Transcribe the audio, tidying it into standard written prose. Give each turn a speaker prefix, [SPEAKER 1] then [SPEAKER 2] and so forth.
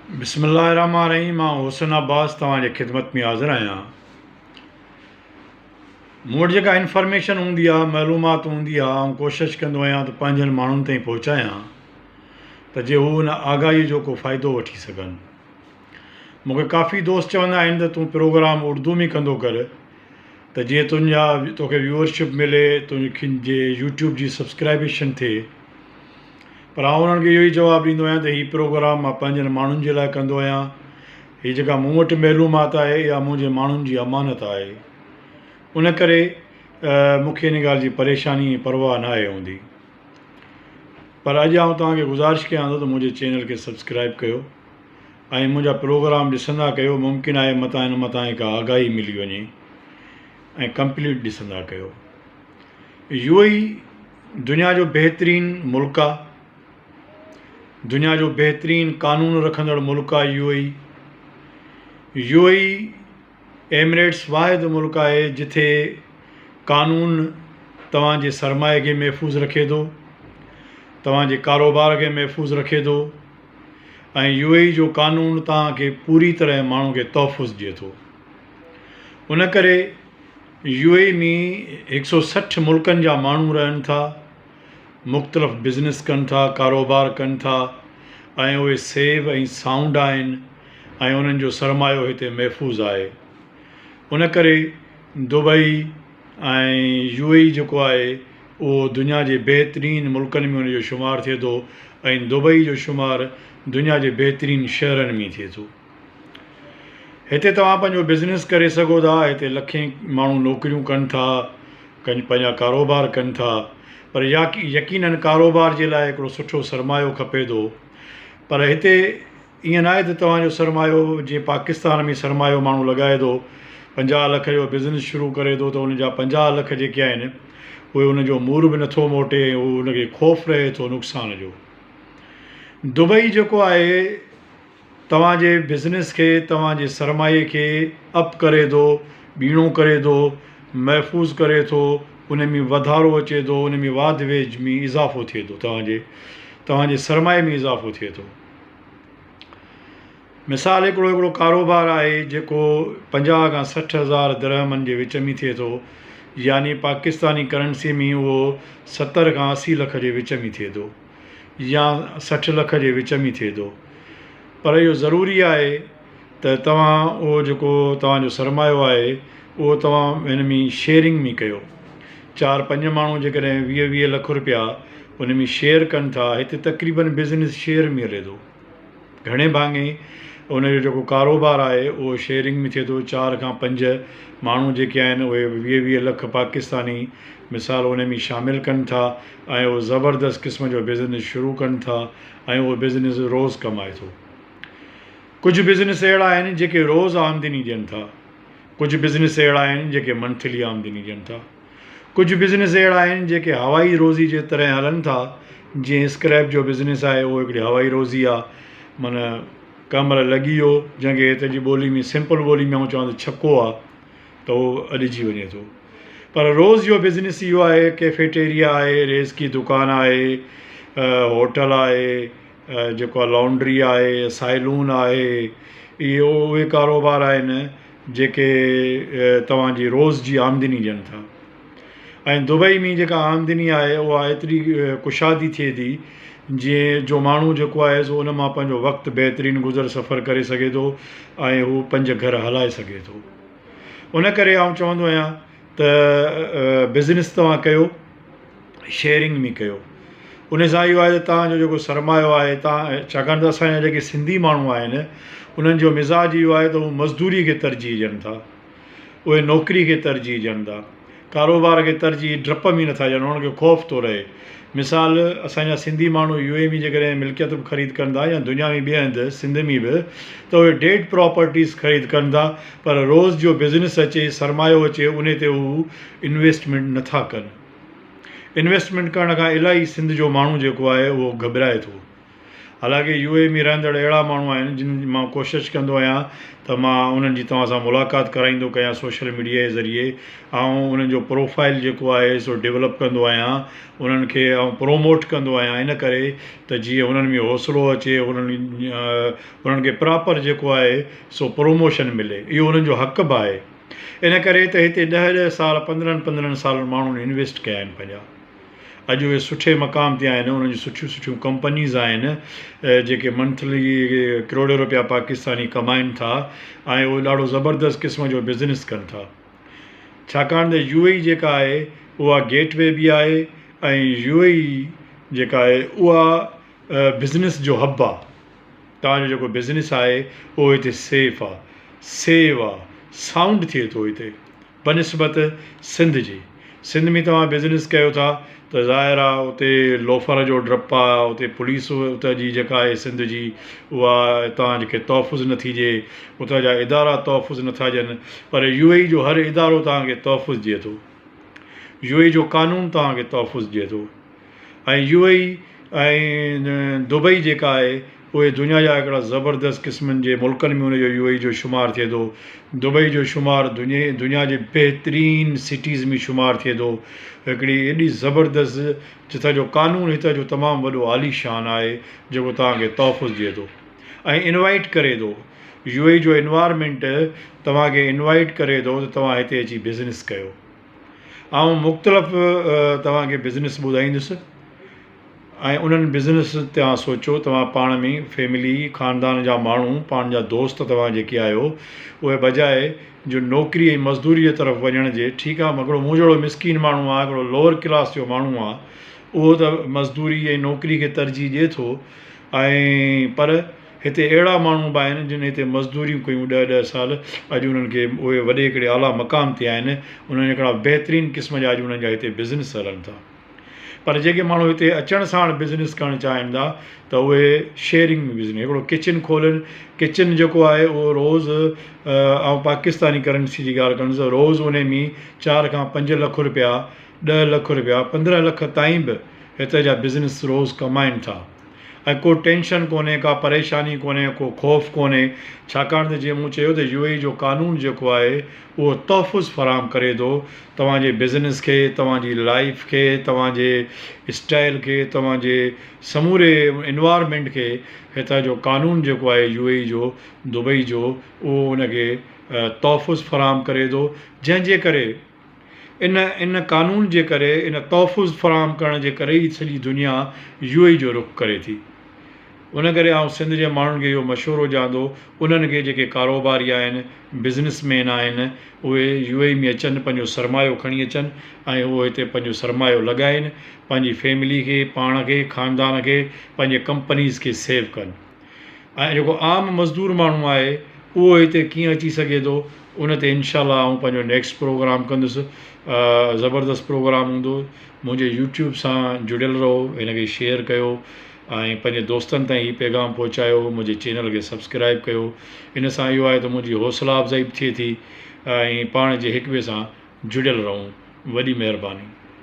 [SPEAKER 1] बिस्मिल्लाहिर्रहमानिर्रहीम। मां हुसैन अब्बास तव्हांजे ख़िदमत में हाज़िर आहियां। मूं वटि जेका इंफॉर्मेशन हूंदी आहे, मालूमात हूंदी आहे, ऐं कोशिशि कंदो आहियां त पंहिंजनि माण्हुनि ताईं पहुचायां त जे हू हुन आगाही जो को फ़ाइदो वठी सघनि। मूंखे काफ़ी दोस्त चवंदा आहिनि त तूं प्रोग्राम उर्दू में कंदो कर त जीअं तोखे व्यूअरशिप मिले, तुंहिंजे यूट्यूब जी सब्सक्राइबेशन थिए। पर आउं उन्हनि खे इहो ई जवाबु ॾींदो आहियां त हीउ प्रोग्राम मां पंहिंजनि माण्हुनि जे लाइ कंदो आहियां। हीअ जेका मूं वटि मालूमात आहे इहा मुंहिंजे माण्हुनि जी अमानत आहे। उन करे मूंखे इन ॻाल्हि जी परेशानी परवाह न आहे हूंदी। पर अॼु आउं तव्हांखे गुज़ारिश कयां थो त मुंहिंजे चैनल खे सब्सक्राइब कयो ऐं मुंहिंजा प्रोग्राम ॾिसंदा कयो। मुमकिन आहे मतां हिकु आगाही मिली वञे ऐं कंप्लीट ॾिसंदा कयो। UAE दुनिया जो बहितरीनु मुल्क आहे, दुनिया जो बहितरीनु क़ानून रखंदड़ मुल्क आहे। UAE एमिरेट्स वाहिद मुल्क आहे जिथे क़ानून तव्हांजे सरमाए खे महफ़ूज़ रखे थो, तव्हांजे कारोबार खे महफ़ूज़ रखे थो ऐं UAE जो क़ानून तव्हांखे पूरी तरह माण्हू खे तहफ़ुज़ ॾिए थो। उन करे UAE में 160 मुल्कनि जा माण्हू रहनि था, मुख़्तलिफ़ बिज़नेस कनि था, कारोबार कनि था ऐं उहे सेव ऐं साउंड आहिनि ऐं उन्हनि जो सरमायो हिते महफ़ूज़ आहे। उन करे दुबई ऐं UAE जेको आहे उहो दुनिया जे बहितरीनु मुल्कनि में उनजो शुमारु थिए थो ऐं दुबई जो शुमारु दुनिया जे बहितरीनु शहरनि में थिए थो। हिते तव्हां पंहिंजो बिज़नेस करे सघो था। हिते लखें माण्हू नौकरियूं कनि था, पंहिंजा कारोबार कनि था। पर यकीननि कारोबार जे लाइ हिकिड़ो सुठो सरमायो खपे थो। पर हिते ईअं न आहे त तव्हांजो सरमायो जीअं पाकिस्तान में सरमायो माण्हू लॻाए थो, 50 लख जो बिज़नेस शुरू करे थो त उनजा 50 लख जेके आहिनि उहे उनजो मूल बि नथो मोटे, उहो उनखे ख़ौफ़ रहे थो नुक़सान जो। दुबई जेको आहे तव्हांजे बिज़नेस खे, तव्हांजे सरमाए खे अप करे थो, ॿीणो करे थो, महफ़ूज़ करे थो, उन में वधारो अचे थो, उन में वाध वेझ में इज़ाफ़ो थिए थो, तव्हांजे सरमाए में इज़ाफ़ो थिए थो। मिसाल हिकिड़ो कारोबार आहे जेको 50 खां 60 हज़ार दिरहमनि जे विच में थिए थो, यानी पाकिस्तानी करंसी में उहो 70 खां 80 लख जे विच में थिए थो या 60 लख जे विच में थिए थो। पर इहो ज़रूरी आहे त तव्हां उहो जेको तव्हांजो सरमायो आहे उहो तव्हां हिन में शेयरिंग में कयो। 4-5 माण्हू जेकॾहिं 20-20 लख रुपया उन में शेयर कनि था। हिते तक़रीबन बिज़नेस शेयर में हले थो। घणे भाङे उनजो जेको कारोबार आहे उहो शेयरिंग में थिए थो। 4 खां 5 माण्हू जेके आहिनि उहे 20-20 लख पाकिस्तानी मिसाल उन में शामिलु कनि था ऐं उहो ज़बरदस्त क़िस्म जो बिज़नेस शुरू कनि था ऐं उहो बिज़नेस रोज़ु कमाए थो। कुझु बिज़नेस अहिड़ा आहिनि जेके रोज़ु आमदनी ॾियनि था, कुझु बिज़नेस अहिड़ा आहिनि जेके मंथली आमदनी ॾियनि था, कुझु बिज़नेस अहिड़ा आहिनि जेके हवाई रोज़ी जे तरह हलनि था। जीअं स्क्रैप जो बिज़नेस आहे उहो हिकिड़ी हवाई रोज़ी आहे, माना कमर लॻी वियो, जंहिंखे हिते जी ॿोली में सिंपल ॿोली में चवंदा छको आहे त उहो अॾिजी वञे थो। पर रोज़ जो बिज़नेस इहो आहे, कैफेटेरिया आहे, रेज़ की दुकानु आहे, होटल आहे, जेको आहे लॉन्ड्री आहे, साइलून आहे। उहे कारोबार आहिनि जेके तव्हांजी रोज़ जी आमदनी ॾियनि था। ऐं दुबई में जेका आमदनी आहे उहा एतिरी कुशादी थिए थी जीअं जो माण्हू जेको आहे सो उन मां पंहिंजो वक़्तु बहितरीनु गुज़र सफ़र करे सघे थो ऐं हू 5 घर हलाए सघे थो। उन करे आउं चवंदो आहियां त बिज़नेस तव्हां कयो, शेयरिंग में कयो। उन सां इहो आहे त तव्हांजो जेको सरमायो आहे छाकाणि त असांजा जेके सिंधी माण्हू आहिनि उन्हनि जो मिज़ाज इहो आहे त उहे मज़दूरी खे तरजीह ॾियनि था, उहे नौकिरी खे तरजीह ॾियनि था, कारोबार खे तरजीह डप में नथा ॾियनि, उन्हनि खे ख़ौफ़ थो रहे। मिसाल असांजा सिंधी माण्हू UAE में जेकॾहिं मिल्कियत बि ख़रीद कनि था या दुनिया में ॿिए हंधि सिंध में बि त उहे डेड प्रॉपर्टीज़ ख़रीद कनि था। पर रोज़ जो बिज़नेस अचे, सरमायो अचे, उन ते हू इन्वेस्टमेंट नथा कनि। इन्वेस्टमेंट करण खां इलाही सिंध जो माण्हू जेको आहे उहो घबराए थो हालांकि UAE में रहंदड़ अहिड़ा माण्हू आहिनि जिन मां कोशिशि कंदो आहियां त मां उन्हनि जी तव्हां सां मुलाक़ात कराईंदो कयां सोशल मीडिया जे ज़रिए, ऐं उन्हनि जो प्रोफाइल जेको आहे सो डेवलप कंदो आहियां, उन्हनि खे ऐं प्रोमोट कंदो आहियां, इन करे त जीअं उन्हनि में हौसलो अचे, उन्हनि खे प्रॉपर जेको आहे सो प्रोमोशन मिले। इहो उन्हनि जो हक़ बि आहे। इन करे त हिते 10-10 साल 15-15 साल माण्हुनि इन्वेस्ट कया आहिनि पंहिंजा। अॼु उहे सुठे मक़ाम ते आहिनि, उन्हनि जूं सुठियूं सुठियूं कंपनीज़ आहिनि जेके मंथली करोड़ रुपया पाकिस्तानी कमाइनि था, ऐं उहे ॾाढो ज़बरदस्त क़िस्म जो बिज़नेस कनि था। छाकाणि त UAE जेका आहे उहा गेटवे बि आहे, ऐं UAE जेका आहे उहा बिज़नेस जो हब आहे। तव्हांजो जेको बिज़नेस आहे उहो हिते सेफ आहे, सेव आहे, साउंड थिए थो हिते बनिस्बत सिंध जी। सिंध में तव्हां बिज़नेस कयो था त ज़ाहिर आहे उते लोफर जो डपु आहे, उते पुलिस उतां जी जेका आहे सिंध जी उहा तव्हांखे तहफ़ुज़ नथी ॾिए, उतां जा इदारा तहफ़ुज़ नथा ॾियनि। पर UAE जो हर इदारो तव्हांखे तहफ़ुज़ ॾिए थो, UAE जो कानून तव्हांखे तहफ़ुज़ ॾिए थो। ऐं UAE ऐं दुबई जेका आहे उहे दुनिया जा हिकिड़ा ज़बरदस्त क़िस्मनि जे मुल्कनि में उनजो UAE जो शुमारु थिए थो। दुबई जो शुमारु दुनिया जे बहितरीन सिटीज़ में शुमारु थिए थो। हिकिड़ी एॾी ज़बरदस्त जितां जो कानून हितां जो तमामु वॾो आलीशान आहे जेको तव्हांखे तहफ़ुज़ ॾिए थो ऐं इनवाइट करे थो। UAE जो एनवायरमेंट तव्हांखे इनवाइट करे थो त तव्हां हिते अची बिज़नेस कयो। ऐं मुख़्तलिफ़ तव्हांखे बिज़नेस ॿुधाईंदुसि, ऐं उन्हनि बिज़नेस तव्हां सोचो, तव्हां पाण में फैमिली ख़ानदान जा माण्हू, पाण जा दोस्त तव्हां जेके आहियो, उहे बजाए जो नौकिरी ऐं मज़दूरी जे तरफ़ वञण जे, ठीकु आहे हिकिड़ो मूं जहिड़ो मिसकीन माण्हू आहे, हिकिड़ो लोअर क्लास जो माण्हू आहे, उहो त मज़दूरी ऐं नौकिरी खे तरजीह ॾिए थो। ऐं पर हिते अहिड़ा माण्हू बि आहिनि जिन हिते मज़दूरियूं कयूं 10-10 साल, अॼु उन्हनि खे उहे वॾे हिकिड़े आला मक़ाम ते आहिनि, उन्हनि हिकिड़ा बहितरीन क़िस्म जा अॼु उन्हनि जा हिते बिज़नेस हलनि था। पर जेके माण्हू हिते अचण साण बिज़नेस करणु चाहिनि था त उहे शेयरिंग में बिज़नेस, हिकिड़ो किचन खोलनि। किचन जेको आहे उहो रोज़ु ऐं पाकिस्तानी करंसी जी ॻाल्हि कनि त रोज़ु उन में 4 खां 5 लख रुपया, 10 लख रुपया, 15 लख ताईं बि हिते जा बिज़नेस रोज़ु कमाइनि था। ऐं को टेंशन कोन्हे, का परेशानी कोन्हे, को ख़ौफ़ कोन्हे, छाकाणि त जीअं मूं चयो त UAE जो कानून जेको आहे उहो तहफ़ुज़ फ़राहम करे थो तव्हांजे बिज़नेस खे, तव्हांजी लाइफ खे, तव्हांजे स्टाइल खे, तव्हांजे समूरे एनवायरमेंट खे। हितां जो कानून जेको आहे UAE जो, दुबई जो, उहो उनखे तहफ़ुज़ फ़राहम करे थो, जंहिंजे करे इन कानून जे करे, इन तहफ़ुज़ फ़राहम करण जे करे ई सॼी दुनिया UAE जो रुख़ करे थी। उन करे आउं सिंध जे माण्हुनि खे इहो मशवरो ॾियां थो, उन्हनि खे जेके कारोबारी आहिनि, बिज़नेसमैन आहिनि, उहे UAE में अचनि, पंहिंजो सरमायो खणी अचनि ऐं उहो हिते पंहिंजो सरमायो लॻाइनि, पंहिंजी फैमिली खे, पाण खे, ख़ानदान खे, पंहिंजे कंपनीज़ खे सेव कनि। ऐं जेको आम मज़दूर माण्हू आहे उहो हिते कीअं अची सघे थो, उन ते इनशाअल्लाह आउं पंहिंजो नेक्स्ट प्रोग्राम कंदुसि। ज़बरदस्त प्रोग्राम हूंदो। मुंहिंजे YouTube सां जुड़ियल रहो, हिनखे शेयर कयो ऐं पंहिंजे दोस्तनि ताईं हीउ पैगाम पहुचायो, मुंहिंजे चैनल खे सब्सक्राइब कयो। इन सां इहो आहे त मुंहिंजी हौसला अफ़ज़ाई बि थिए थी ऐं पाण जे हिक ॿिए सां जुड़ियल रहूं। वॾी महिरबानी।